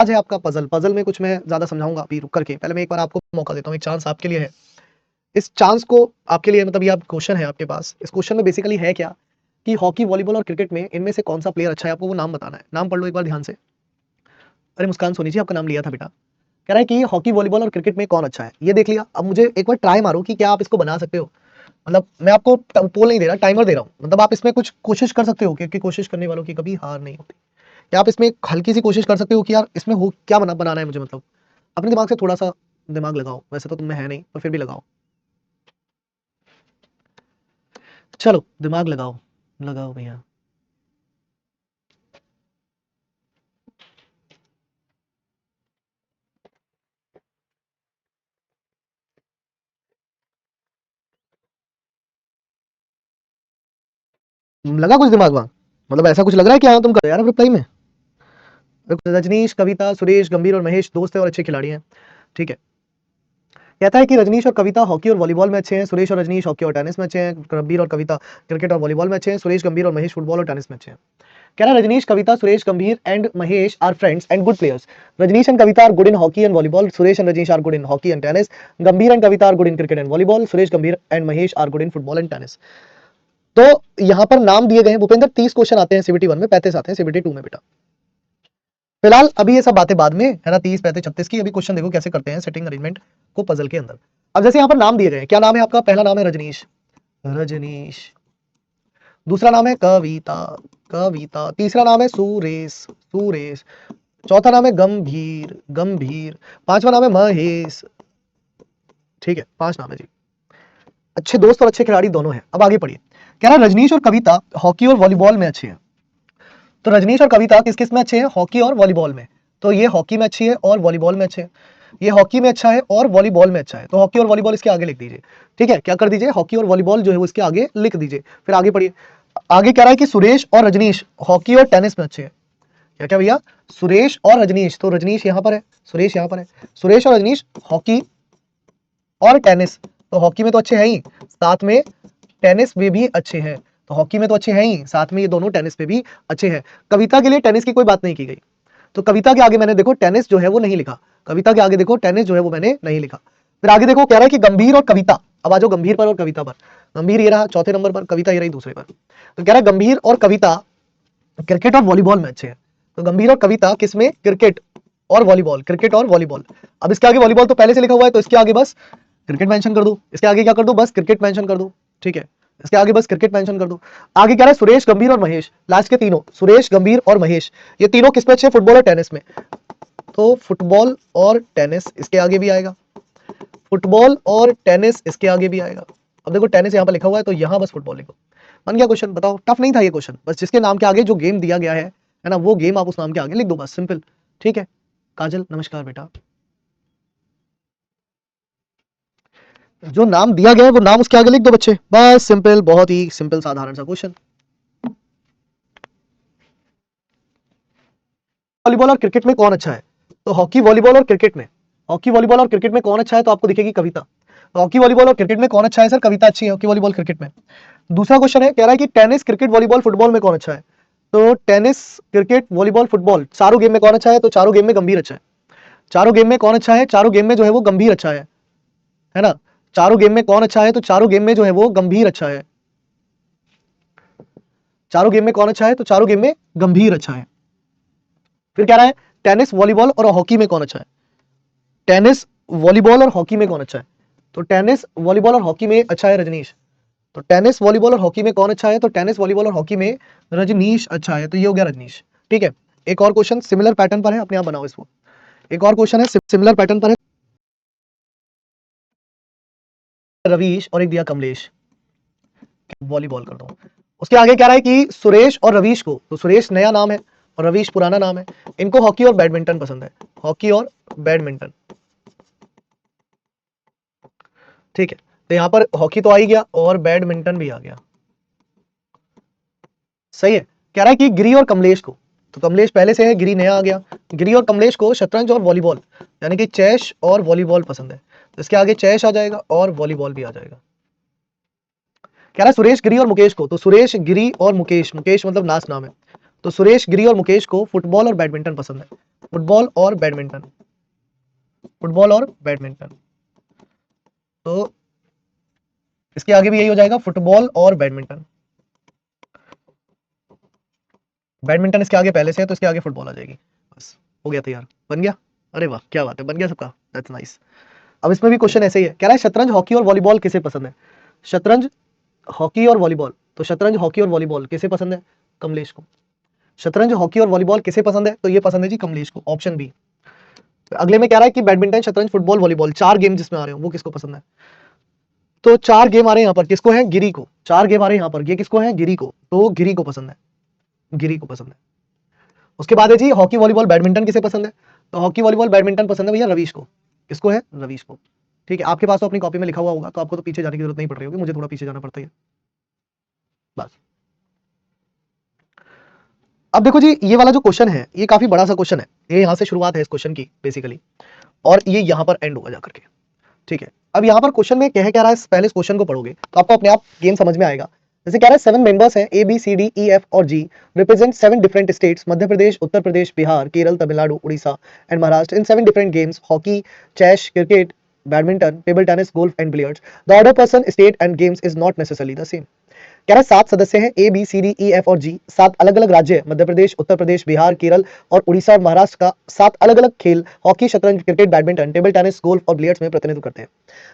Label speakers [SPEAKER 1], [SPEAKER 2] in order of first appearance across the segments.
[SPEAKER 1] आज है आपका पजल। पजल में कुछ मैं ज्यादा समझाऊंगा अभी रुक करके, पहले मैं एक बार आपको मौका देता हूँ, एक चांस आपके लिए है। इस चांस को आपके लिए मतलब ये आप क्वेश्चन है आपके पास, इस क्वेश्चन में बेसिकली है क्या कि हॉकी, वॉलीबॉल और क्रिकेट में इनमें से कौन सा प्लेयर अच्छा है, आपको वो नाम बताना है। नाम पढ़ लो एक बार ध्यान से। अरे मुस्कान सोनी जी, आपका नाम लिया था बेटा। कह रहा है कि हॉकी, वॉलीबॉल और क्रिकेट में कौन अच्छा है, ये देख लिया। अब मुझे एक बार ट्राई मारो कि क्या आप इसको बना सकते हो। मतलब मैं आपको पोल नहीं दे रहा, टाइमर दे रहा हूँ। मतलब आप इसमें कुछ कोशिश कर सकते हो, क्योंकि कोशिश करने वालों की कभी हार नहीं होती। या आप इसमें एक हल्की सी कोशिश कर सकते हो कि यार इसमें हो क्या बनाना है मुझे। मतलब अपने दिमाग से थोड़ा सा दिमाग लगाओ, वैसे तो तुम में है नहीं पर फिर भी लगाओ। चलो दिमाग लगाओ, लगाओ भैया। लगा कुछ दिमाग वहां? मतलब ऐसा कुछ लग रहा है कि हाँ तुम कर यार रिप्लाई में। रजनीश, कविता, सुरेश, गंभीर और महेश दोस्त है और अच्छे खिलाड़ी हैं। ठीक है। कहता है कि रजनीश और कविता हॉकी और वॉलीबॉल में अच्छे हैं, सुरेश और रजनीश हॉकी और टेनिस में अच्छे हैं, गंभीर और कविता क्रिकेट और वॉलीबॉल में अच्छे हैं, सुरेश, गंभीर और महेश फुटबॉल और टेनिस में अच्छे हैं। कह रहा है Rajneesh, Kavita, Suresh, Gambhir and Mahesh are friends and good players. Rajneesh and Kavita are good in hockey and volleyball, Suresh and Rajneesh are good in hockey and tennis, Gambhir and Kavita are good in cricket and volleyball, Suresh, Gambhir and Mahesh are good in football and tennis. तो यहाँ पर नाम दिए गए हैं Bhupendra. 30 question आते हैं CBT 1 में, 35 आते हैं सीबीटी 2 में बेटा। फिलहाल अभी ये सब बातें बाद में है ना, 30, 35, 36 की। अभी क्वेश्चन देखो कैसे करते हैं सेटिंग अरेंजमेंट को पजल के अंदर। अब जैसे यहाँ पर नाम दिए गए हैं, क्या नाम है आपका? पहला नाम है रजनीश, रजनीश। दूसरा नाम है कविता, कविता। तीसरा नाम है सुरेश, सुरेश। चौथा नाम है गंभीर, गंभीर। पांचवा नाम है महेश। ठीक है, 5 नाम है जी। अच्छे दोस्त और अच्छे खिलाड़ी दोनों हैं। अब आगे पढ़िए। कह रहा है रजनीश और कविता हॉकी और वॉलीबॉल में अच्छे हैं। तो रजनीश और कविता किस किस में अच्छे हैं? हॉकी और वॉलीबॉल में। तो ये हॉकी में अच्छी है और वॉलीबॉल में अच्छे हैं। ये हॉकी में अच्छा है और वॉलीबॉल में अच्छा है, तो हॉकी और वॉलीबॉल इसके आगे लिख दीजिए। ठीक है, क्या कर दीजिए? हॉकी और वॉलीबॉल जो है वो इसके आगे लिख दीजिए। फिर आगे पढ़िए। आगे कह रहा है कि सुरेश और रजनीश हॉकी और टेनिस में अच्छे हैं। क्या क्या भैया? सुरेश और रजनीश। तो रजनीश यहाँ पर है, सुरेश यहाँ पर है। सुरेश और रजनीश हॉकी और टेनिस। तो हॉकी में तो अच्छे हैं ही, साथ में टेनिस में भी अच्छे हैं। तो हॉकी में तो अच्छे हैं ही, साथ में ये दोनों टेनिस में भी अच्छे हैं। कविता के लिए टेनिस की कोई बात नहीं की गई, तो कविता के आगे मैंने देखो टेनिस जो है वो नहीं लिखा। कविता के आगे देखो टेनिस जो है वो मैंने नहीं लिखा। फिर आगे देखो कह रहा है कि गंभीर और कविता। अब आ जाओ गंभीर पर और कविता पर। गंभीर ये रहा चौथे नंबर पर, कविता ये रही दूसरे पर। तो कह रहा है गंभीर और कविता क्रिकेट और वॉलीबॉल में अच्छे हैं। तो गंभीर और कविता किसमें? क्रिकेट और वॉलीबॉल, क्रिकेट और वॉलीबॉल। अब इसके आगे वॉलीबॉल तो पहले से लिखा हुआ है, तो इसके आगे बस क्रिकेट मेंशन कर दूं। इसके आगे क्या कर दूं? बस क्रिकेट मेंशन कर दूं। ठीक है, इसके आगे बस क्रिकेट मेंशन कर दूं। आगे कह रहा है सुरेश, गंभीर और महेश, लास्ट के तीनों सुरेश, गंभीर और महेश, ये तीनों किस में अच्छे? फुटबॉल और टेनिस में। तो फुटबॉल और टेनिस इसके आगे भी आएगा, फुटबॉल और टेनिस इसके आगे भी आएगा। अब देखो टेनिस यहाँ पर लिखा हुआ है, तो यहाँ बस फुटबॉल लिखो। बन गया क्वेश्चन। बताओ, टफ नहीं था ये क्वेश्चन। बस जिसके नाम के आगे जो गेम दिया गया है ना, वो गेम आप उस नाम के आगे लिख दो, बस सिंपल। ठीक है काजल, नमस्कार बेटा। जो नाम दिया गया है वो नाम उसके आगे लिख दो बच्चे, बस सिंपल, बहुत ही सिंपल साधारण सा क्वेश्चन। वॉलीबॉल और क्रिकेट में कौन अच्छा है? तो हॉकी, वॉलीबॉल और क्रिकेट में, हॉकी, वॉलीबॉल और क्रिकेट में कौन अच्छा है? तो आपको दिखेगी कविता। तो हॉकी, वॉलीबॉल और क्रिकेट में कौन अच्छा है? सर कविता अच्छी है हॉकी, वॉलीबॉल, क्रिकेट में। दूसरा क्वेश्चन है, कह रहा है कि टेनिस, क्रिकेट, वॉलीबॉल, फुटबॉल में कौन अच्छा है? तो टेनिस, क्रिकेट, वॉलीबॉल, फुटबॉल चारों गेम में कौन अच्छा है? तो चारों गेम में गंभीर अच्छा है। चारों गेम में कौन अच्छा है? चारों गेम में जो है वो गंभीर अच्छा है ना। चारों गेम में कौन अच्छा है? तो चारों गेम में जो है वो गंभीर अच्छा है। चारों गेम में कौन अच्छा है? तो चारों गेम में गंभीर अच्छा है। फिर कह रहा है टेनिस, वॉलीबॉल और हॉकी में कौन अच्छा है? टेनिस, वॉलीबॉल और हॉकी में कौन अच्छा है? तो टेनिस, वॉलीबॉल और हॉकी में अच्छा है रजनीश। तो टेनिस, वॉलीबॉल और हॉकी में कौन अच्छा है? तो टेनिस, वॉलीबॉल और हॉकी में रजनीश अच्छा है। तो ये हो गया रजनीश। ठीक है, एक और क्वेश्चन सिमिलर पैटर्न पर है, अपने आप बनाओ इसको। एक और क्वेश्चन है सिमिलर पैटर्न पर है, रवीश और एक दिया कमलेश। वॉलीबॉल कर दो। उसके आगे कह रहा है कि सुरेश और रवीश को, तो सुरेश नया नाम है और रवीश पुराना नाम है, इनको हॉकी और बैडमिंटन पसंद है। हॉकी और बैडमिंटन। ठीक है, तो यहां पर हॉकी तो आ ही गया और बैडमिंटन भी आ गया। सही है। कह रहा है कि गिरी और कमलेश को, तो कमलेश पहले से है, गिरी नया आ गया। गिरी और कमलेश को शतरंज और वॉलीबॉल यानी कि चेस और वॉलीबॉल पसंद है। तो इसके आगे चेस आ जाएगा और वॉलीबॉल भी आ जाएगा। कह रहा है सुरेश, गिरी और मुकेश को, तो सुरेश, गिरी और मुकेश, मुकेश मतलब लास्ट नाम है, तो सुरेश, गिरी और मुकेश को फुटबॉल और बैडमिंटन पसंद है। फुटबॉल और बैडमिंटन, फुटबॉल और बैडमिंटन। तो इसके आगे भी यही हो जाएगा, फुटबॉल और बैडमिंटन। बैडमिंटन इसके आगे पहले से है तो इसके आगे फुटबॉल आ जाएगी। बस हो गया तैयार, बन गया। अरे वाह क्या बात है, बन गया सबका, दैट्स नाइस। अब इसमें भी क्वेश्चन ऐसे ही है, कह रहा है शतरंज, हॉकी और वॉलीबॉल किसे पसंद है। शतरंज, हॉकी और वॉलीबॉल। तो शतरंज, हॉकी और वॉलीबॉल किसे पसंद है, कमलेश को। शतरंज, हॉकी और वॉलीबॉल किसे पसंद है, तो ये पसंद है जी कमलेश को, ऑप्शन बी। अगले में कह रहा है कि बैडमिंटन, शतरंज, फुटबॉल, वॉलीबॉल, 4 गेम जिसमें आ रहे हो वो किसको पसंद है। तो 4 गेम आ रहे हैं यहाँ पर, किसको है, गिरी को। 4 गेम आ रहे हैं यहाँ पर, ये किसको है, गिरी को। तो गिरी को पसंद है, गिरी को पसंद है। उसके बाद है जी हॉकी, वॉलीबॉल, बैडमिंटन किसे पसंद है। तो हॉकी, वॉलीबॉल, बैडमिंटन पसंद है भैया रवीश को। किसको है, रवीश को। ठीक है, आपके पास तो अपनी कॉपी में लिखा हुआ होगा, तो आपको तो पीछे जाने की जरूरत नहीं पड़ रही होगी, मुझे थोड़ा पीछे जाना पड़ता है बस। अब देखो जी, ये वाला जो क्वेश्चन है ये काफी बड़ा सा क्वेश्चन है, ये यहाँ से शुरुआत है इस क्वेश्चन की बेसिकली, और ये यहाँ पर एंड होगा जाकर के। ठीक है, अब यहाँ पर क्वेश्चन में कह क्या रहा है, पहले इस क्वेश्चन को पढ़ोगे तो आपको अपने आप गेम समझ में आएगा। जैसे कह रहा है 7 मेंबर्स हैं, A B C D E F और G, represent 7 different states, Madhya Pradesh, Uttar Pradesh, Bihar, Kerala, Tamil Nadu, Orissa and Maharashtra, in 7 different games, hockey, chess, cricket, badminton, table tennis, golf and billiards. The order, person, state and games is not necessarily the same. कह रहा है 7 सदस्य हैं, A B C D E F और G, 7 अलग अलग राज्य है, मध्य प्रदेश, उत्तर प्रदेश, बिहार, केरल और उड़ीसा और महाराष्ट्र का 7 अलग अलग खेल, हॉकी, शतरंज, cricket, badminton, table tennis, golf और बिलियर्ड्स में प्रतिनिधित्व करते हैं।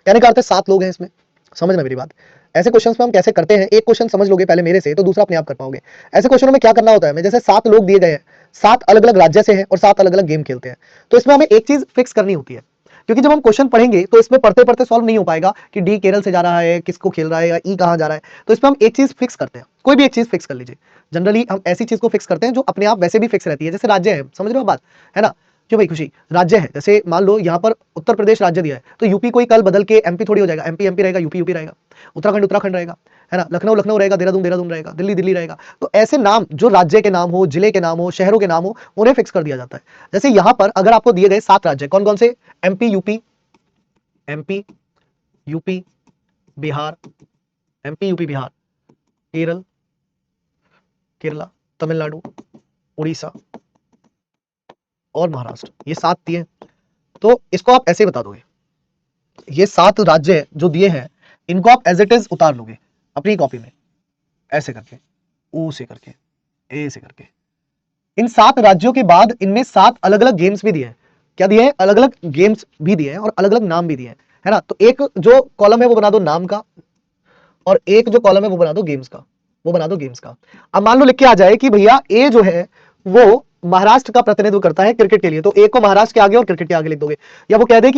[SPEAKER 1] कहने का अर्थ है 7 लोग हैं इसमें। समझना मेरी बात, ऐसे क्वेश्चंस में हम कैसे करते हैं, एक क्वेश्चन समझ लोगे पहले मेरे से तो दूसरा अपने आप कर पाओगे। ऐसे क्वेश्चनों में क्या करना होता है, मैं जैसे 7 लोग दिए गए हैं, 7 अलग अलग राज्य से हैं और 7 अलग अलग गेम खेलते हैं, तो इसमें हमें एक चीज फिक्स करनी होती है, क्योंकि जब हम क्वेश्चन पढ़ेंगे तो इसमें पढ़ते पढ़ते सॉल्व नहीं हो पाएगा कि डी केरल से जा रहा है, किसको खेल रहा है, या ई कहां जा रहा है। तो इसमें हम एक चीज फिक्स करते हैं, कोई भी एक चीज फिक्स कर लीजिए। जनरली हम ऐसी चीज को फिक्स करते हैं जो अपने आप वैसे भी फिक्स रहती है, जैसे राज्य है, समझ रहे हो बात, है ना। क्यों भाई खुशी, राज्य है, जैसे मान लो यहाँ पर उत्तर प्रदेश राज्य दिया है, तो यूपी कोई कल बदल के एमपी थोड़ी हो जाएगा, एमपी एमपी रहेगा, यूपी यूपी रहेगा, उत्तराखंड उत्तराखंड रहेगा, है ना, लखनऊ लखनऊ रहेगा, देहरादून देहरादून रहेगा, दिल्ली दिल्ली रहेगा। तो ऐसे नाम जो राज्य के नाम हो, जिले के नाम हो, शहरों के नाम हो, उन्हें फिक्स कर दिया जाता है। जैसे यहाँ पर अगर आपको दिए गए 7 राज्य कौन कौन से, MP UP, MP UP Bihar, MP UP Bihar, Kerala, Kerala, Tamil Nadu, Orissa और महाराष्ट्र, ये 7 दिए। तो इसको आप ऐसे बता दोगे, ये 7 राज्य जो दिए हैं इनको आप एज इट इज उतार लोगे अपनी कॉपी में, ऐसे करके, ओ से करके, ए से करके। इन 7 राज्यों के बाद इनमें 7 अलग अलग गेम्स भी दिए हैं। क्या दिए हैं, अलग अलग गेम्स भी दिए हैं और अलग अलग नाम भी दिए हैं, है ना। तो एक जो कॉलम है वो बना दो नाम का, और एक जो कॉलम है वो बना दो गेम्स का, वो बना दो गेम्स का। अब मान लो लिख के आ जाए कि भैया ए जो है वो महाराष्ट्र का प्रतिनिधित्व करता है क्रिकेट के लिए, तो ए को महाराष्ट्र के आगे और क्रिकेट के आगे लिख दोगे। या वो कह दे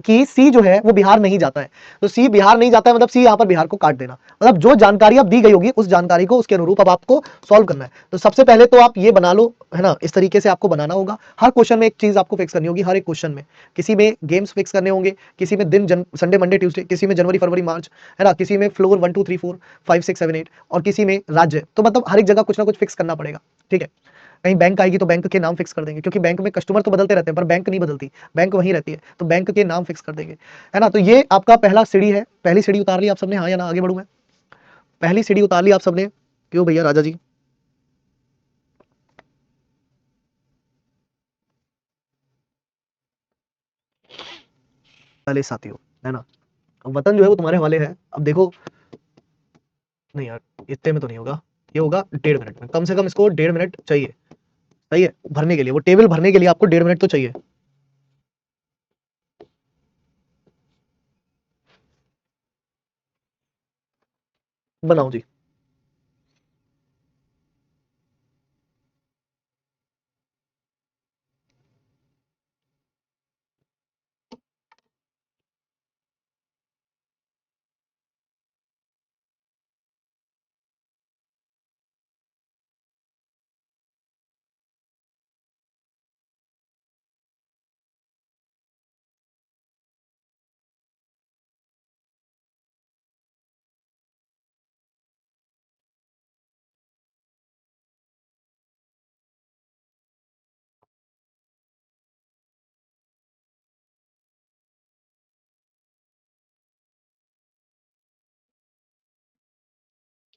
[SPEAKER 1] कि सी जो है वो बिहार नहीं जाता है, तो सी बिहार नहीं जाता है मतलब सी यहां पर बिहार को काट देना। मतलब जो जानकारी अब दी गई होगी उस जानकारी को उसके अनुरूप अब आपको सॉल्व करना है। तो सबसे पहले तो आप ये बना लो, है ना, इस तरीके से आपको बनाना होगा। हर क्वेश्चन में एक चीज आपको फिक्स करनी होगी, हर एक क्वेश्चन में, किसी में गेम्स फिक्स करने होंगे, किसी में दिन संडे मंडे ट्यूसडे, किसी में जनवरी फरवरी मार्च, है ना, किसी में फ्लोर 1 2 3 4 5 6 7 8, और किसी में राज्य। तो मतलब हर एक जगह कुछ ना कुछ फिक्स करना पड़ेगा। ठीक है, कहीं बैंक आएगी तो बैंक के नाम फिक्स कर देंगे, क्योंकि बैंक में कस्टमर तो बदलते रहते हैं पर बैंक नहीं बदलती, बैंक वहीं रहती है, तो बैंक के नाम फिक्स कर देंगे, है ना। तो ये आपका पहला सीढ़ी है, पहली सीढ़ी उतार ली आप सबने, हाँ या ना, आगे बढ़ू मैं, पहली सीढ़ी उतार ली आप सबने, क्यों भैया राजा जी। पहले साथियों, है ना, वतन जो है वो तुम्हारे हवाले है। अब देखो, नहीं यार इतने में तो नहीं होगा, ये होगा 1.5 मिनट में, कम से कम इसको 1.5 मिनट चाहिए। सही है, भरने के लिए, वो टेबल भरने के लिए आपको 1.5 मिनट तो चाहिए। बनाओ जी।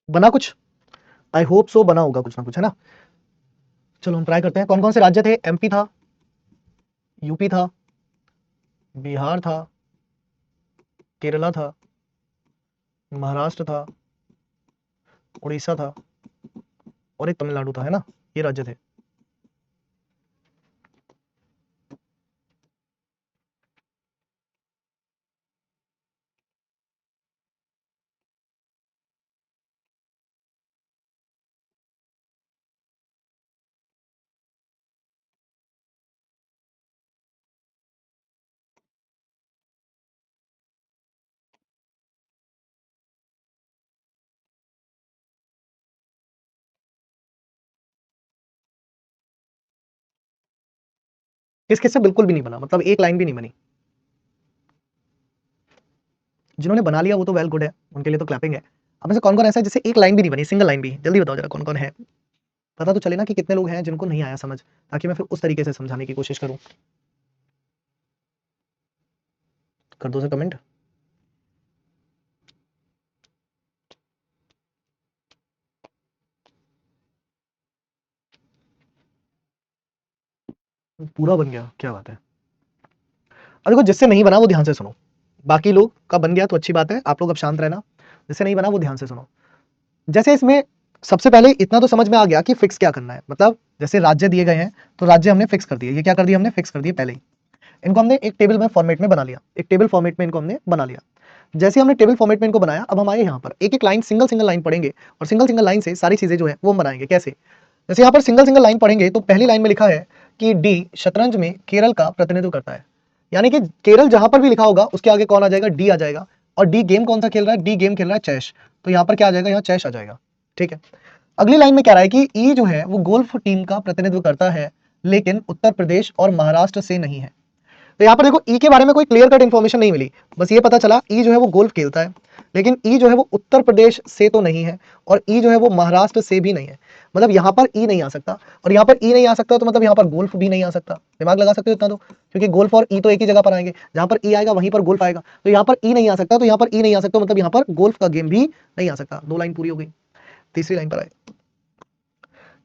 [SPEAKER 1] बना कुछ, आई होप सो बना होगा कुछ ना कुछ, है ना। चलो हम ट्राई करते हैं। कौन कौन से राज्य थे? एमपी था, यूपी था, बिहार था, केरला था, महाराष्ट्र था, उड़ीसा था और एक तमिलनाडु था, है ना? ये राज्य थे। किस किस से बिल्कुल भी नहीं बना, मतलब एक लाइन भी नहीं बनी। जिन्होंने बना लिया वो तो वेल गुड है, उनके लिए तो क्लैपिंग है। अब में से कौन कौन ऐसा है जिससे एक लाइन भी नहीं बनी, सिंगल लाइन भी? जल्दी बताओ जरा कौन कौन है, पता तो चले ना कि कितने लोग हैं जिनको नहीं आया समझ, ताकि मैं फिर उस तरीके से समझाने की कोशिश करूं। कर दो से कमेंट। पूरा बन गया, क्या बात है। और देखो जिससे नहीं बना वो ध्यान से सुनो, बाकी लोग का बन गया तो अच्छी बात है, आप लोग अब शांत रहना। जिससे नहीं बना वो ध्यान से सुनो। जैसे इसमें सबसे पहले इतना तो समझ में आ गया कि फिक्स क्या करना है, मतलब जैसे राज्य दिए गए हैं तो राज्य हमने फिक्स कर दिए। ये क्या कर दिया हमने? फिक्स कर दिए पहले ही। इनको हमने एक टेबल में फॉर्मेट में बना लिया, एक टेबल फॉर्मेट में इनको हमने बना लिया। जैसे हमने टेबल फॉर्मेट में इनको बनाया, अब हम आए यहाँ पर एक एक लाइन सिंगल सिंगल लाइन पढ़ेंगे और सिंगल सिंगल लाइन से सारी चीजें जो है वो हम बनाएंगे। कैसे? जैसे यहाँ पर सिंगल सिंगल लाइन पढ़ेंगे तो पहली लाइन में लिखा है कि डी शतरंज में केरल का प्रतिनिधित्व करता है, यानी कि केरल जहां पर भी लिखा होगा उसके आगे कौन आ जाएगा? डी आ जाएगा। और डी गेम कौन सा खेल रहा है? डी गेम खेल रहा है चेस, तो यहाँ पर क्या आ जाएगा? यहाँ चेस आ जाएगा। ठीक है। अगली लाइन में क्या रहा है कि ई जो है वो गोल्फ टीम का प्रतिनिधित्व करता है, लेकिन उत्तर प्रदेश और महाराष्ट्र से नहीं है। तो यहाँ पर देखो ई के बारे में कोई क्लियर कट इन्फॉर्मेशन नहीं मिली, बस ये पता चला ई जो है वो गोल्फ खेलता है, लेकिन ई जो है वो उत्तर प्रदेश से तो नहीं है और ई जो है वो महाराष्ट्र से भी नहीं है। मतलब यहाँ पर ई नहीं आ सकता, और यहाँ पर ई नहीं आ सकता तो मतलब यहाँ पर गोल्फ भी नहीं आ सकता। दिमाग लगा सकते हो इतना तो, क्योंकि गोल्फ और ई तो एक ही जगह पर आएंगे, जहां पर ई आएगा वहीं पर गोल्फ आएगा। तो यहाँ पर ई नहीं आ सकता, तो यहाँ पर ई नहीं आ सकता मतलब यहाँ पर गोल्फ का गेम भी नहीं आ सकता। दो लाइन पूरी हो गई। तीसरी लाइन पर आए,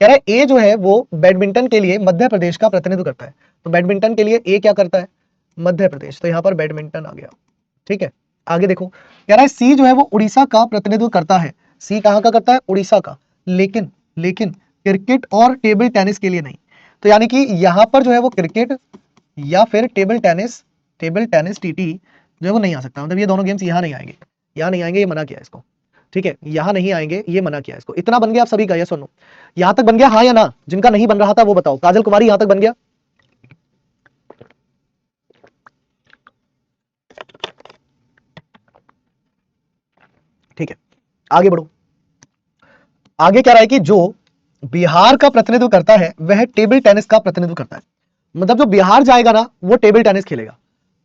[SPEAKER 1] कह रहे ए जो है वो बैडमिंटन के लिए मध्य प्रदेश का प्रतिनिधित्व करता है। तो बैडमिंटन के लिए ए क्या करता है? मध्य प्रदेश, तो यहाँ पर बैडमिंटन आ गया। ठीक है। आगे देखो, कह रहा है सी जो है वो उड़ीसा का प्रतिनिधित्व करता है। सी कहाँ का करता है? उड़ीसा का। लेकिन लेकिन क्रिकेट और टेबल टेनिस के लिए नहीं। तो यानी कि यहाँ पर जो है वो क्रिकेट या फिर टेबल टेनिस टीटी जो है वो नहीं आ सकता, मतलब ये दोनों गेम्स यहाँ नहीं आएंगे, यहाँ नहीं आएंगे, ये मना किया इसको। ठीक है, यहाँ नहीं आएंगे, ये मना किया इसको। इतना बन गया आप सभी का? यस और नो? यहाँ तक बन गया हाँ या ना? जिनका नहीं बन रहा था वो बताओ। काजल कुमारी, यहाँ तक बन गया? ठीक है, आगे बढ़ो। आगे क्या रहा है कि जो बिहार का प्रतिनिधित्व करता है वह टेबल टेनिस का प्रतिनिधित्व करता है। मतलब जो बिहार जाएगा ना वो टेबल टेनिस खेलेगा।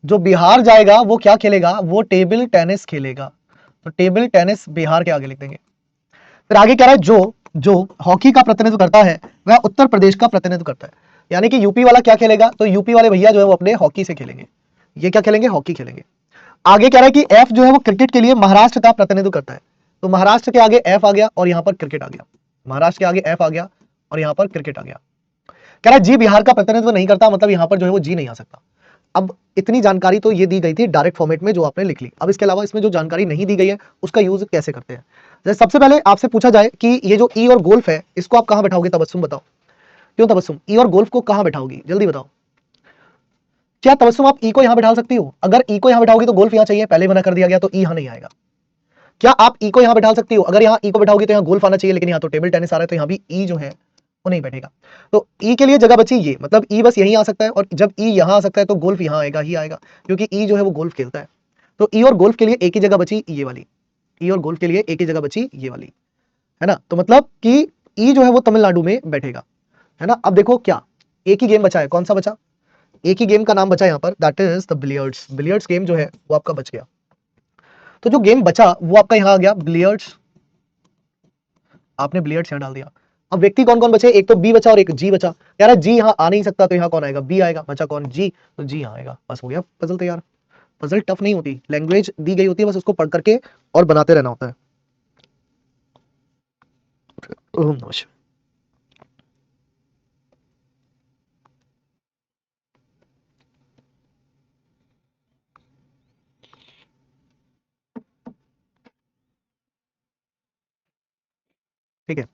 [SPEAKER 1] जो बिहार जाएगा वो क्या खेलेगा? वो टेबल टेनिस खेलेगा। तो टेबल टेनिस बिहार के आगे लिख देंगे। फिर आगे क्या रहा है, जो जो हॉकी का प्रतिनिधित्व करता है वह उत्तर प्रदेश का प्रतिनिधित्व करता है। यानी कि यूपी वाला क्या खेलेगा? तो यूपी वाले भैया जो है वो अपने हॉकी से खेलेंगे। ये क्या खेलेंगे? हॉकी खेलेंगे। आगे कह रहा है कि एफ जो है वो क्रिकेट के लिए महाराष्ट्र का प्रतिनिधित्व करता है। तो महाराष्ट्र के आगे एफ आ गया और यहां पर क्रिकेट आ गया। महाराष्ट्र के आगे एफ आ गया और यहां पर क्रिकेट आ गया। कह रहा है जी बिहार का प्रतिनिधित्व नहीं करता, मतलब यहां पर जो है वो जी नहीं आ सकता। अब इतनी जानकारी तो ये दी गई थी डायरेक्ट फॉर्मेट में जो आपने लिख ली। अब इसके अलावा इसमें जो जानकारी नहीं दी गई है उसका यूज कैसे करते हैं। जैसे सबसे पहले आपसे पूछा जाए कि ये जो ई और गोल्फ है इसको आप कहां बैठाओगे? तबस्सुम बताओ। क्यों तबस्सुम? ई और गोल्फ को कहां बैठाओगी? जल्दी बताओ। क्या तबस्सुम आप ई को यहां बैठा सकती हो? अगर ई को यहां बैठाओगी तो गोल्फ यहां चाहिए, पहले मना कर दिया गया, तो ई यहां नहीं आएगा। क्या आप ई को यहां बैठा सकती हो? अगर यहां ई को बैठाओगी तो यहां गोल्फ आना चाहिए, लेकिन यहां तो टेबल टेनिस आ रहा है, तो यहां भी ई जो है वो नहीं बैठेगा। तो ई के लिए जगह बची ये, मतलब ई बस यहीं आ सकता है, और जब ई यहां आ सकता है तो गोल्फ यहां आएगा ही आएगा, क्योंकि ई जो है वो गोल्फ खेलता है। तो ई और गोल्फ के लिए एक ही जगह बची, ये वाली। ई और गोल्फ के लिए एक ही जगह बची, ये वाली, है ना? तो मतलब कि ई जो है वो तमिलनाडु में बैठेगा, है ना? अब देखो क्या एक ही गेम बचा है, कौन सा बचा? एक ही गेम का नाम बचा यहाँ पर, that is the billiards. Billiards game जो है वो आपका बच गया। तो जो गेम बचा वो आपका यहाँ आ गया, बिलियर्ड्स। आपने बिलियर्ड्स यहाँ डाल दिया। अब व्यक्ति कौन कौन बचे? एक तो बी बचा और एक जी बचा। यार जी यहाँ आ नहीं सकता, तो यहाँ कौन आएगा? बी आएगा। बचा कौन? जी, तो जी यहाँ आएगा। बस हो गया पजल तैयार। पजल टफ नहीं होती, लैंग्वेज दी गई होती है, बस उसको पढ़ करके और बनाते रहना होता है। ओम नमः शिवाय। ठीक है।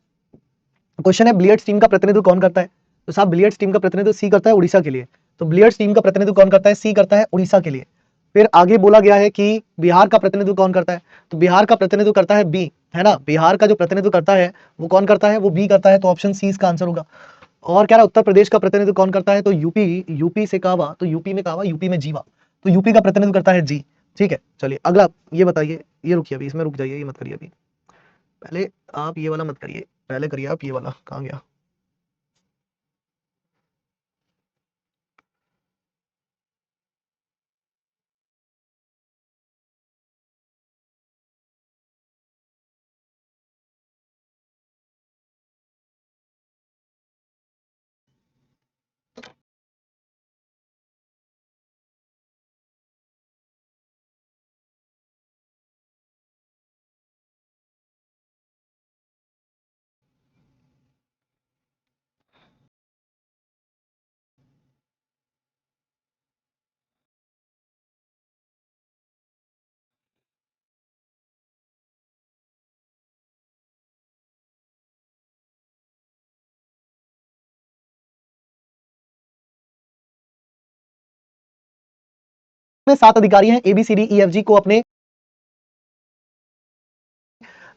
[SPEAKER 1] क्वेश्चन है बिलियर्ड्स टीम का प्रतिनिधित्व कौन करता है? तो साहब बिलियर्ड्स टीम का प्रतिनिधित्व सी करता है उड़ीसा के लिए। तो बिलियर्ड्स टीम का प्रतिनिधित्व कौन करता है? सी करता है उड़ीसा के लिए। फिर आगे बोला गया है कि बिहार का प्रतिनिधित्व कौन करता है? तो बिहार का प्रतिनिधित्व करता है बी, है ना। बिहार का जो प्रतिनिधित्व करता है वो कौन करता है? वो बी करता है। तो ऑप्शन सी इसका आंसर होगा। और कह रहा है उत्तर प्रदेश का प्रतिनिधित्व कौन करता है? तो यूपी, यूपी से कहवा, तो यूपी में कहवा, यूपी में जीवा, तो यूपी का प्रतिनिधित्व करता है जी। ठीक है, चलिए अगला ये बताइए। ये रुकिए अभी, इसमें रुक जाइए, ये मत करिए अभी, पहले आप ये वाला मत करिए, पहले करिए आप ये वाला। कहाँ गया? में 7 अधिकारी हैं ABCDEFG को अपने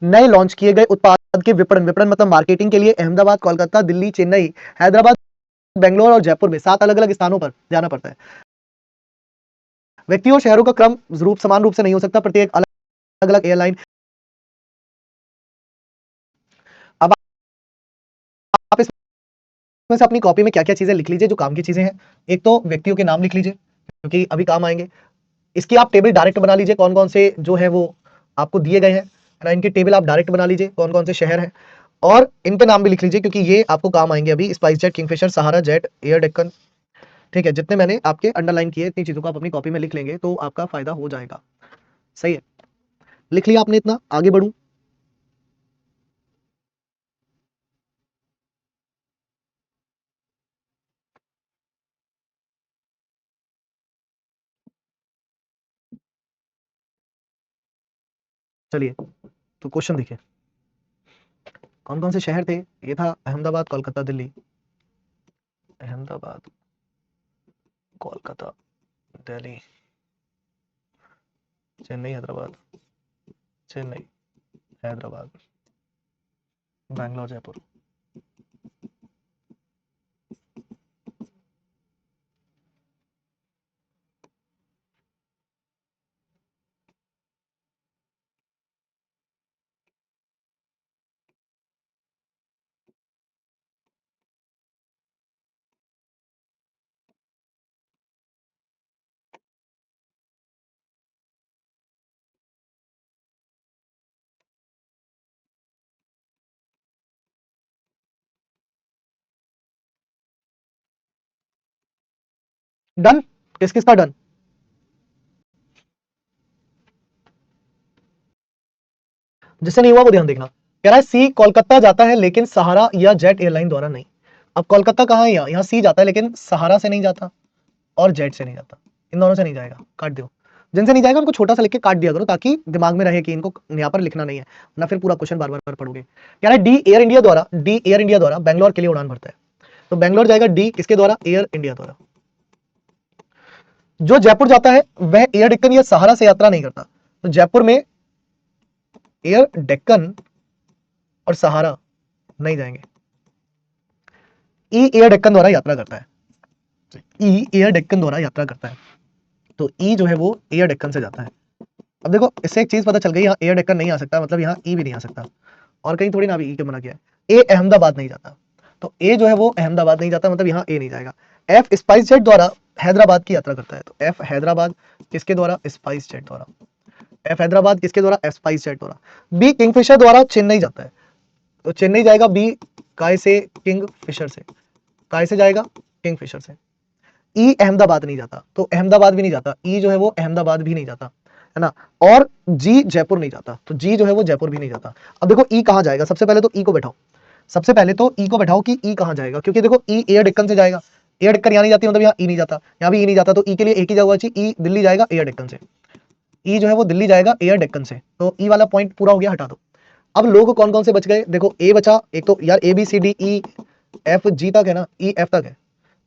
[SPEAKER 1] नए लॉन्च किए गए उत्पाद के विपणन मतलब मार्केटिंग के लिए अहमदाबाद, कोलकाता, दिल्ली, चेन्नई, हैदराबाद, बेंगलोर और जयपुर में 7 अलग अलग स्थानों पर जाना पड़ता है। व्यक्तियों और शहरों का क्रम समान रूप से नहीं हो सकता, प्रत्येक अलग अलग एयरलाइन। अब आप इसमें से अपनी कॉपी में क्या क्या चीजें लिख लीजिए जो काम की चीजें हैं। एक तो व्यक्तियों के नाम लिख लीजिए क्योंकि अभी काम आएंगे। इसकी आप टेबल डायरेक्ट बना लीजिए, कौन कौन से जो है वो आपको दिए गए हैं ना, इनकी टेबल आप डायरेक्ट बना लीजिए, कौन कौन से शहर हैं, और इन पे नाम भी लिख लीजिए क्योंकि ये आपको काम आएंगे अभी। स्पाइस जेट, किंगफिशर, सहारा जेट, एयर डेक्कन। ठीक है, जितने मैंने आपके अंडरलाइन किए इतनी चीजों को आप अपनी कॉपी में लिख लेंगे तो आपका फायदा हो जाएगा। सही है, लिख लिया आपने इतना? आगे बढ़ूं? चलिए तो क्वेश्चन देखिए, कौन कौन से शहर थे? ये था अहमदाबाद, कोलकाता, दिल्ली। अहमदाबाद, कोलकाता, दिल्ली, चेन्नई, हैदराबाद, चेन्नई, हैदराबाद, बैंगलोर, जयपुर। डन? किस किस का डन? जिससे नहीं हुआ वो ध्यान देखना। कह रहा है सी कोलकाता जाता है लेकिन सहारा या जेट एयरलाइन द्वारा नहीं। अब कोलकाता कहाँ है? यहाँ सी जाता है लेकिन सहारा से नहीं जाता और जेट से नहीं जाता, इन दोनों से नहीं जाएगा। काट दो, जिनसे नहीं जाएगा उनको छोटा सा लिख के काट दिया करो ताकि दिमाग में रहे कि इनको यहाँ पर लिखना नहीं है, ना फिर पूरा क्वेश्चन बार बार पढ़ोगे। कह रहा है डी एयर इंडिया द्वारा बैंगलोर के लिए उड़ान भरता है। तो बैंगलोर जाएगा डी किसके द्वारा? एयर इंडिया द्वारा। जो जयपुर जाता है वह एयर डेक्कन या सहारा से यात्रा नहीं करता। तो जयपुर में एयर डेक्कन और सहारा नहीं जाएंगे, ई एयर डेक्कन द्वारा यात्रा करता है। ई एयर डेक्कन द्वारा यात्रा करता है, तो ई जो है वो एयर डेक्कन से जाता है। अब देखो इससे एक चीज पता चल गई, यहाँ एयर डेक्कन नहीं आ सकता मतलब यहाँ ई भी नहीं आ सकता, और कहीं थोड़ी ना भी ई क्यों मना किया है। ए अहमदाबाद नहीं जाता, तो ए जो है वो अहमदाबाद नहीं जाता मतलब यहाँ ए नहीं जाएगा। एफ स्पाइस जेट द्वारा हैदराबाद की यात्रा करता है, तो एफ हैदराबाद किसके द्वारा? स्पाइस जेट द्वारा। एफ हैदराबाद किसके द्वारा? स्पाइस जेट द्वारा। बी किंगफिशर द्वारा चेन्नई जाता है, तो चेन्नई जाएगा बी काय से? किंगफिशर से। काय से जाएगा? किंगफिशर से। ई अहमदाबाद नहीं जाता, तो अहमदाबाद भी नहीं जाता, ई जो है वो अहमदाबाद भी नहीं जाता, है ना। और जी जयपुर नहीं जाता, तो जी जो है वो जयपुर भी नहीं जाता। अब देखो ई कहां जाएगा? सबसे पहले तो ई को बैठाओ, सबसे पहले तो ई को बैठाओ कि ई कहां जाएगा, क्योंकि देखो ई एयर डेक्कन से जाएगा, एयर डेक्कन यहाँ नहीं जाती मतलब यहाँ ई नहीं जाता, यहाँ भी ई नहीं जाता, तो ई के लिए एक ही जगह चाहिए, ई दिल्ली जाएगा एयर डेक्कन से। ई जो है वो दिल्ली जाएगा एयर डेक्कन से, तो ई वाला पॉइंट पूरा हो गया, हटा दो। अब लोग कौन कौन से बच गए, देखो ए बचा, एक तो यार A B C D E F G तक है ना, ई एफ तक है,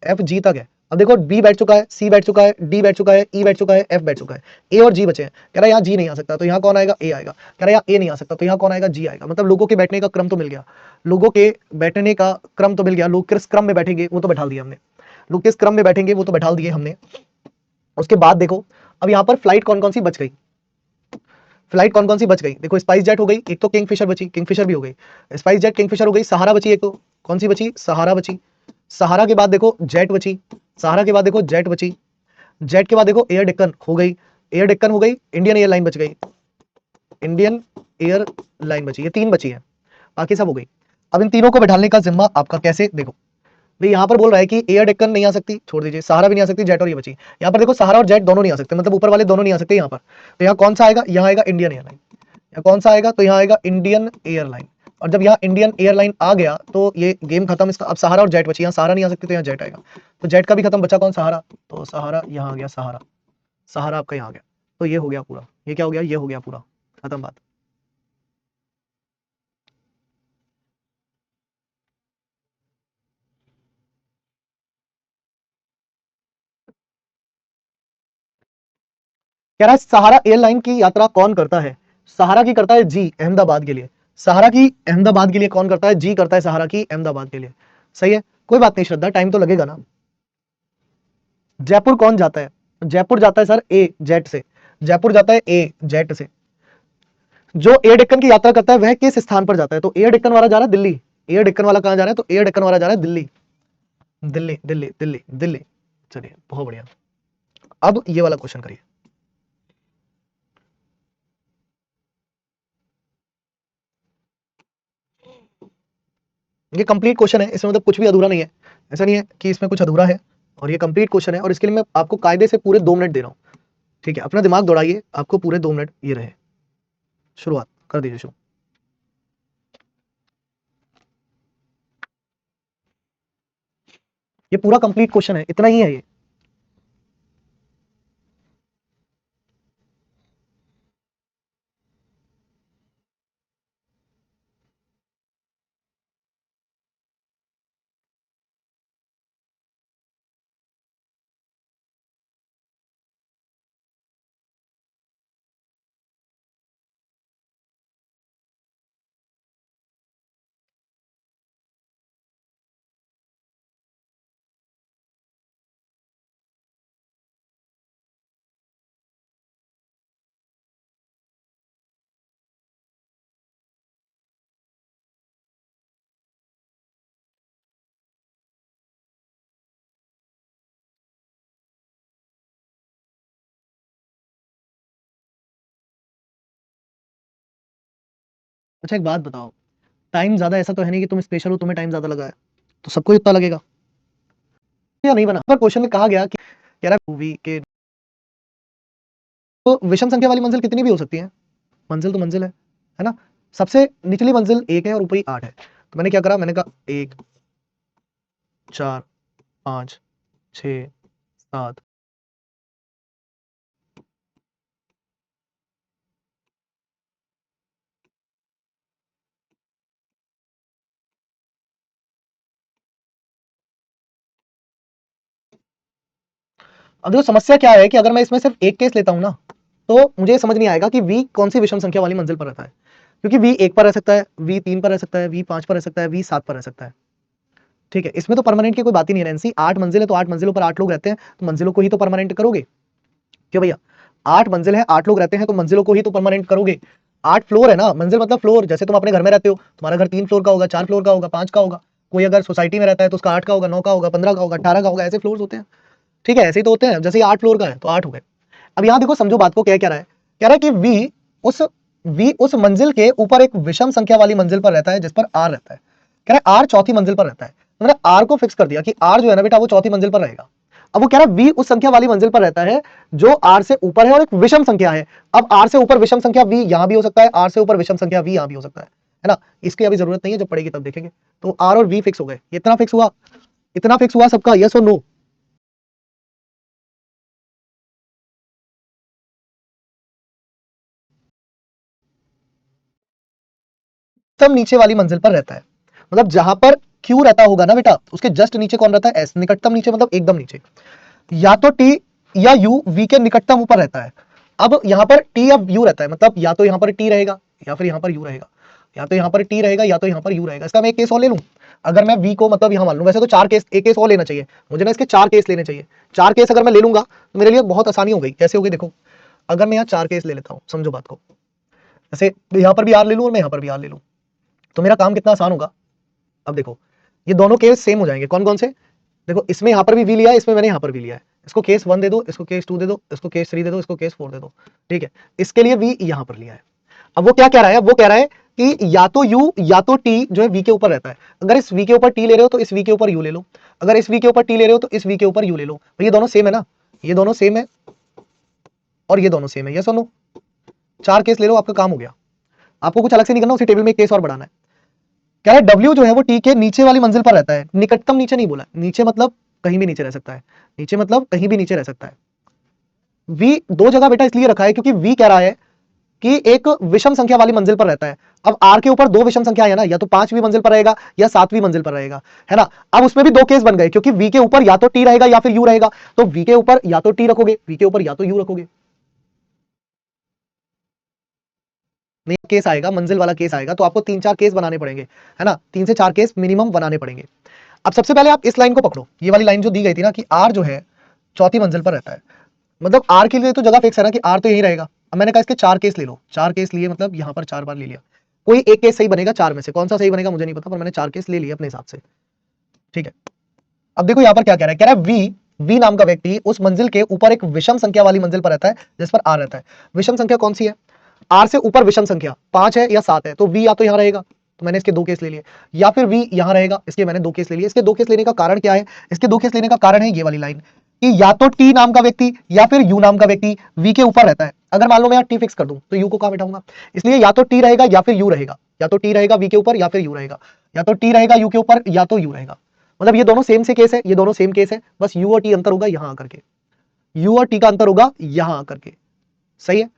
[SPEAKER 1] एफ जी तक है। अब देखो बी बैठ चुका है, सी बैठ चुका है, डी बैठ चुका है, ई बैठ चुका है, एफ बैठ चुका है, ए और जी बचे हैं। कह रहा है यहाँ जी नहीं आ सकता, तो यहाँ कौन आएगा, ए आएगा। कह रहा है यहाँ ए नहीं आ सकता, तो यहाँ कौन आएगा, जी आएगा। मतलब लोगों के बैठने का क्रम तो मिल गया, लोगों के बैठने का क्रम तो मिल गया, लोग किस क्रम में बैठेंगे वो तो बैठा दिया हमने, लोग किस क्रम में बैठेंगे वो तो बैठा दिए हमने। उसके बाद देखो अब यहाँ पर फ्लाइट कौन कौन सी बच गई, फ्लाइट कौन कौन सी बच गई, देखो स्पाइस जेट हो गई, एक तो किंगफिशर बची, किंगफिशर भी हो गई, स्पाइस जेट किंगफिशर हो गई, सहारा बची, एक तो कौन सी बची, सहारा बची। सहारा के बाद देखो जेट बची, सहारा के बाद देखो जेट बची, जेट के बाद देखो एयर डेक्कन हो गई, एयर डेक्कन हो गई, इंडियन एयरलाइन बच गई, इंडियन एयरलाइन बची, ये तीन बची है, बाकी सब हो गई। अब इन तीनों को बैठाने का जिम्मा आपका, कैसे, देखो भाई यहाँ पर बोल रहा है कि एयर डेक्कन नहीं आ सकती, छोड़ दीजिए, सहारा भी नहीं आ सकती, जेट और ये बची। यहाँ पर देखो सहारा और जेट दोनों नहीं आ सकते, मतलब ऊपर वाले दोनों नहीं आ सकते यहाँ पर। तो यहाँ कौन सा आएगा, यहाँ आएगा इंडियन एयरलाइन। यहाँ कौन सा आएगा, तो यहाँ आएगा इंडियन एयरलाइन। और जब यहाँ इंडियन एयरलाइन आ गया तो ये गेम खत्म इसका। अब सहारा और जेट बची, यहाँ सहारा नहीं आ सकती तो यहाँ जेट आएगा, तो जेट का भी खत्म, बचा कौन, सहारा। तो सहारा यहाँ आ गया, सहारा, सहारा आपका यहाँ आ गया। तो ये हो गया पूरा, ये क्या हो गया, ये हो गया पूरा, खत्म बात। कह रहा है सहारा एयरलाइन की यात्रा कौन करता है, सहारा की करता है जी, अहमदाबाद के लिए। सहारा की अहमदाबाद के लिए कौन करता है, जी करता है सहारा की अहमदाबाद के लिए। सही है, कोई बात नहीं श्रद्धा, टाइम तो लगेगा ना। जयपुर कौन जाता है, जयपुर जाता है सर ए जेट से, जयपुर जाता है ए जेट से। जो एयर डेक्कन की यात्रा करता है वह किस स्थान पर जाता है, तो एयर डेक्कन वाला जा रहा है दिल्ली, एयर डेक्कन वाला कहां जा रहा है, तो एयर डेक्कन वाला जा रहा है दिल्ली, दिल्ली दिल्ली दिल्ली दिल्ली। चलिए बहुत बढ़िया। अब ये वाला क्वेश्चन करिए, ये कंप्लीट क्वेश्चन है, इसमें मतलब कुछ भी अधूरा नहीं है, ऐसा नहीं है कि इसमें कुछ अधूरा है। और ये कंप्लीट क्वेश्चन है, और इसके लिए मैं आपको कायदे से पूरे 2 मिनट दे रहा हूं। ठीक है, अपना दिमाग दौड़ाइए, आपको पूरे 2 मिनट ये रहे। शुरुआत कर दीजिए शुरू। ये पूरा कंप्लीट क्वेश्चन है, इतना ही है ये। अच्छा एक बात बताओ, टाइम ज्यादा ऐसा तो है नहीं कि तुम स्पेशल हो, तुम्हें टाइम ज्यादा लगा है, तो सबको इतना लगेगा या नहीं बना। पर क्वेश्चन में कहा गया कि कह रहा मूवी के, तो विषम संख्या वाली मंजिल कितनी भी हो सकती है, मंजिल तो मंजिल है ना। सबसे निचली मंजिल 1 है और ऊपरी 8 है, तो मैंने क्या करा, मैंने कहा 1 4 5 6 7। अब देखो समस्या क्या है कि अगर मैं इसमें सिर्फ एक केस लेता हूं ना, तो मुझे समझ नहीं आएगा कि v कौन सी विषम संख्या वाली मंजिल पर रहता है, क्योंकि v 1 पर रह सकता है, v 3 पर रह सकता है, v 5 पर रह सकता है, v 7 पर रह सकता है। ठीक है, इसमें तो परमानेंट की कोई बात ही नहीं है नैन्सी, 8 मंजिल है तो 8 मंजिलों पर 8 लोग रहते हैं, तो मंजिलों को ही तो परमानेंट करोगे। क्यों भैया, 8 मंजिल है, 8 लोग रहते हैं, तो मंजिलों को ही तो परमानेंट करोगे। 8 फ्लोर है ना, मंजिल मतलब फ्लोर, जैसे तुम अपने घर में रहते हो, तुम्हारा घर 3 फ्लोर का होगा, 4 फ्लोर का होगा, 5 का होगा। कोई अगर सोसाइटी में रहता है तो उसका 8 का होगा, 9 का होगा, 15 का होगा, 18 का होगा, ऐसे फ्लोर होते हैं। ठीक है, ऐसे ही तो होते हैं, जैसे 8 फ्लोर का है तो 8 हो गए। अब यहाँ देखो समझो बात को, क्या कह रहा है, कह रहा है कि उस v उस मंजिल के ऊपर एक विषम संख्या वाली मंजिल पर रहता है जिस पर r रहता है। कह रहा है r चौथी मंजिल पर रहता है, तो मैंने r को फिक्स कर दिया कि r जो है ना बेटा वो चौथी मंजिल पर रहेगा। अब वो कह रहा है v उस संख्या वाली मंजिल पर रहता है जो r से ऊपर है और एक विषम संख्या है। अब r से ऊपर विषम संख्या v यहां भी हो सकता है, r से ऊपर विषम संख्या v यहां भी हो सकता है ना। इसकी अभी जरूरत नहीं है, जब पड़ेगी तब देखेंगे। तो r और v फिक्स हो गए, इतना फिक्स हुआ, इतना फिक्स हुआ सबका, यस और नो। निकटतम नीचे वाली मंजिल पर रहता है। मतलब जहां पर Q रहता होगा ना बेटा, उसके जस्ट नीचे कौन रहता है? S। निकटतम नीचे मतलब एकदम नीचे। या तो T या U V के निकटतम ऊपर रहता है। अब यहां पर T या U रहता है, मतलब या तो यहां पर T रहेगा या फिर यहां पर U रहेगा, या तो यहां पर T रहेगा या तो यहां पर U रहेगा। इसका मैं एक केस और ले लूं, अगर मैं V को मतलब यहां मान लूं, वैसे तो 4 केस, एक केस और लेना चाहिए मुझे ना, इसके 4 केस लेने चाहिए। 4 केस अगर मैं ले लूंगा तो मेरे लिए बहुत आसानी हो गई। कैसे हो गई देखो, अगर मैं यहाँ 4 केस ले लेता हूं, समझो बात को, जैसे यहां पर भी R ले लूं और मैं यहां पर भी R ले लूं, तो मेरा काम कितना आसान होगा। अब देखो ये दोनों केस सेम हो जाएंगे। कौन कौन से? देखो इसमें यहां पर भी V लिया है, इसमें मैंने यहां पर भी लिया है। इसको केस 1 दे दो, इसको केस 2 दे दो, इसको केस 3 दे दो, इसको केस 4 दे दो, ठीक है। इसके लिए V यहां पर लिया है। अब वो क्या कह रहा है? वो कह रहा है कि या तो U या तो T जो है V के ऊपर रहता है। अगर इस V के ऊपर T ले रहे हो तो इस V के ऊपर U ले लो, अगर इस V के ऊपर T ले रहे हो तो इस V के ऊपर U ले लो। तो ये दोनों सेम है ना, ये दोनों सेम है और ये दोनों सेम है। यस और नो? 4 केस ले लो, आपका काम हो गया। आपको कुछ अलग से नहीं करना, उसी टेबल में एक केस और बढ़ाना है। कह रहा है W जो है वो T के नीचे वाली मंजिल पर रहता है। निकटतम नीचे नहीं बोला, नीचे मतलब कहीं भी नीचे रह सकता है, नीचे मतलब कहीं भी नीचे रह सकता है। V दो जगह बेटा इसलिए रखा है क्योंकि V कह रहा है कि एक विषम संख्या वाली मंजिल पर रहता है। अब R के ऊपर दो विषम संख्या है ना, या तो 5वीं मंजिल पर रहेगा या 7वीं मंजिल पर रहेगा, है ना। अब उसमें भी दो केस बन गए, क्योंकि V के ऊपर या तो T रहेगा या फिर U रहेगा। तो V के ऊपर या तो T रखोगे, V के ऊपर या तो U रखोगे। नहीं केस आएगा, मंजिल वाला केस आएगा, तो आपको 3-4 केस बनाने पड़ेंगे, है ना। 3 से 4 केस मिनिमम बनाने पड़ेंगे। अब सबसे पहले आप इस लाइन को पकड़ो, ये वाली लाइन जो दी गई थी ना कि R जो है चौथी मंजिल पर रहता है, मतलब R के लिए तो जगह फिक्स है ना कि R तो यही रहेगा। अब मैंने कहा इसके 4 केस ले लो, 4 केस लिए मतलब यहां पर 4 बार ले लिया, कोई एक केस सही बनेगा 4 में से, कौन सा सही बनेगा मुझे नहीं पता, पर मैंने 4 केस ले लिए अपने हिसाब से, ठीक है। अब देखो यहां पर क्या कह रहा है, कह रहा है V नाम का व्यक्ति उस मंजिल के ऊपर एक विषम संख्या वाली मंजिल पर रहता है जिस पर R रहता है। विषम संख्या कौन सी है? R से ऊपर विषम संख्या 5 है या 7 है, तो V या तो यहां रहेगा, तो मैंने इसके 2 केस ले लिए, या फिर V यहां रहेगा, इसके मैंने 2 केस ले लिए। इसके 2 केस लेने का कारण क्या है? इसके 2 केस लेने का कारण है ये वाली लाइन कि या तो T नाम का व्यक्ति या फिर U नाम का व्यक्ति V के ऊपर रहता है। अगर मान लो मैं यहाँ T फिक्स कर दूं तो U को कहां बैठाऊंगा? इसलिए या तो T रहेगा या फिर U रहेगा, या तो T रहेगा V के ऊपर या फिर U रहेगा, या तो T रहेगा U के ऊपर या तो U रहेगा। मतलब ये दोनों सेम से केस है, ये दोनों सेम केस है, बस U और T अंतर होगा यहां आकर के, U और T का अंतर होगा यहां आकर के। सही है?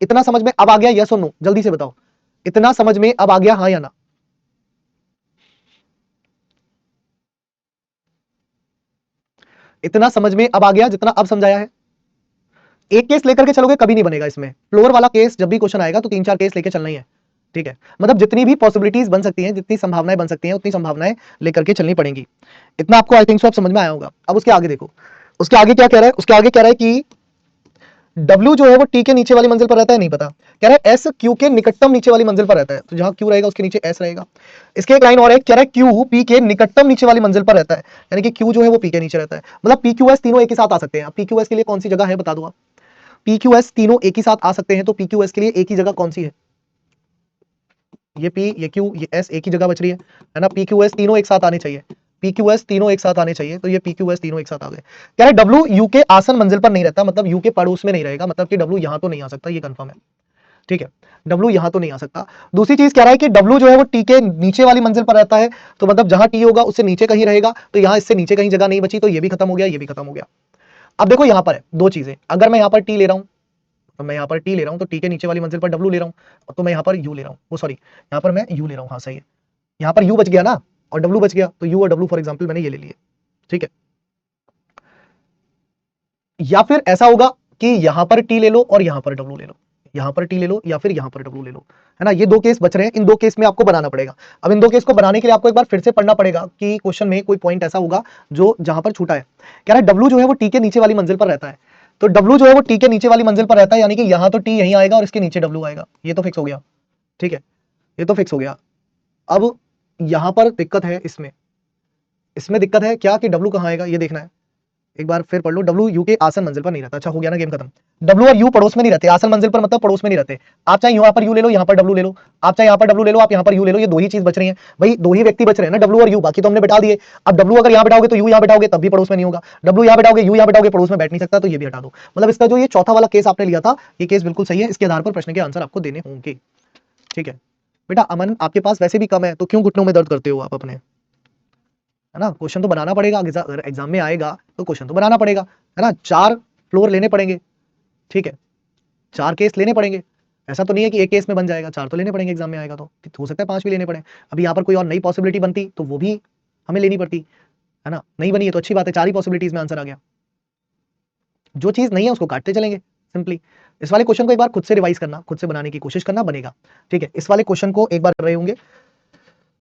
[SPEAKER 1] इतना समझ में अब आ गया? यस और नो? जल्दी से बताओ, इतना समझ में अब आ गया, हाँ या ना? इतना समझ में अब आ गया जितना अब समझाया है? एक केस लेकर के चलोगे कभी नहीं बनेगा इसमें, फ्लोर वाला केस जब भी क्वेश्चन आएगा तो 3-4 केस लेके चलना ही है, ठीक है। मतलब जितनी भी पॉसिबिलिटीज बन सकती हैं, जितनी संभावनाएं बन सकती हैं, उतनी संभावनाएं लेकर के चलनी पड़ेंगी। इतना आपको आई थिंक सो अब समझ में आया होगा। अब उसके आगे देखो, उसके आगे क्या कह रहा है? उसके आगे कह रहा है कि W जो है वो T के नीचे वाली मंजिल पर रहता है, नहीं पता। कह रहा है S Q के निकटतम नीचे वाली मंजिल पर रहता है, तो जहां Q रहेगा उसके नीचे S रहेगा। इसके एक लाइन और है, कह रहा है Q P के निकटतम नीचे वाली मंजिल पर रहता है, यानी कि Q जो है वो P के नीचे रहता है। मतलब PQS तीनों एक ही साथ आ सकते हैं। अब PQS के लिए कौन सी जगह है बता दो आप? PQS तीनों एक ही साथ आ सकते हैं, तो PQS के लिए एक ही जगह कौन सी है? ये P, ये Q, ये S एक ही जगह बच रही है ना। PQS तीनों एक साथ आने चाहिए, PQS तीनों एक साथ आने चाहिए, तो ये PQS तीनों एक साथ आ गए। कह रहा है W U के आसन मंजिल पर नहीं रहता, मतलब U के पड़ोस में नहीं रहेगा, मतलब कि W यहां तो नहीं आ सकता, ये कंफर्म है, ठीक है। W यहां तो नहीं आ सकता। दूसरी चीज कह रहा है कि W जो है वो T के नीचे वाली मंजिल पर रहता है, तो मतलब जहां T होगा उससे नीचे कहीं रहेगा, तो यहां इससे नीचे कहीं जगह नहीं बची, तो ये भी खत्म हो गया, ये भी खत्म हो गया। अब देखो यहां पर है दो चीजें, अगर मैं यहां पर T ले रहा हूं, तो मैं यहां पर T ले रहा हूं, तो T के नीचे वाली मंजिल पर W ले रहा हूं, तो मैं यहां पर U ले रहा हूं, वो सॉरी यहां पर मैं U ले रहा हूं, हाँ सही है। यहां पर U बच गया ना और W बच गया, तो U और W फॉर एग्जांपल मैंने ये ले लिए, ठीक है। या फिर ऐसा होगा कि यहां पर T ले लो और यहां पर W ले लो, यहां पर T ले लो या फिर यहां पर W ले लो, है ना। ये दो केस बच रहे हैं, इन दो केस में आपको बनाना पड़ेगा। अब इन दो केस को बनाने के लिए आपको एक बार फिर से पढ़ना पड़ेगा कि क्वेश्चन में कोई पॉइंट ऐसा होगा जो जहां पर छूटा है। कह रहा है W जो है वो T के नीचे वाली मंजिल पर रहता है, तो W जो है वो T के नीचे वाली मंजिल पर रहता है, यानी कि यहां तो T यहीं आएगा और इसके नीचे W आएगा, ये तो फिक्स हो गया, ठीक है, ये तो फिक्स हो गया। अब यहां पर दिक्कत है, इसमें इसमें दिक्कत है क्या कि W कहां आएगा ये देखना है। एक बार फिर पढ़ लो, W U के आसन मंजिल पर नहीं रहता। अच्छा हो गया ना, गेम खत्म। W और U पड़ोस में नहीं रहते, आसन मंजिल पर मतलब पड़ोस में नहीं रहते। आप चाहे यहाँ पर U ले लो, यहाँ पर W ले लो, आप चाहे यहाँ पर W ले लो, आप यहाँ पर U ले लो, ये दो ही चीज बच रही है भाई, दो ही व्यक्ति बच रहे हैं ना, W और U, बाकी तो हमने बैठा दिए। अब W अगर यहाँ बैठाओगे तो U यहाँ बैठाओगे तब भी पड़ोस में नहीं होगा, W यहाँ बैठाओगे U यहाँ बैठाओगे पड़ोस में बैठ नहीं सकता, तो ये भी हटा दो। मतलब इसका जो ये चौथा वाला केस आपने लिया था, ये केस बिल्कुल सही है, इसके आधार पर प्रश्न के आंसर आपको देने होंगे, ठीक है। बेटा अमन आपके पास वैसे भी कम है, तो क्यों घुटनों में दर्द करते हो आप अपने, है ना। क्वेश्चन तो बनाना पड़ेगा, अगर एग्जाम में आएगा तो क्वेश्चन तो बनाना पड़ेगा, है ना। 4 फ्लोर लेने पड़ेंगे, ठीक है, 4 केस लेने पड़ेंगे, ऐसा तो नहीं है कि एक केस में बन जाएगा, 4 तो लेने पड़ेंगे एग्जाम में आएगा तो हो सकता है 5 भी लेने पड़े। अभी यहाँ पर कोई और नई पॉसिबिलिटी बनती तो वो भी हमें लेनी पड़ती, है ना? नहीं बनी है तो अच्छी बात है, 4 ही पॉसिबिलिटीज में आंसर आ गया। जो चीज नहीं है उसको काटते चलेंगे सिंपली। इस वाले क्वेश्चन को एक बार खुद से रिवाइज करना, खुद से बनाने की कोशिश करना, बनेगा। ठीक है, इस वाले क्वेश्चन को एक बार कर रहे होंगे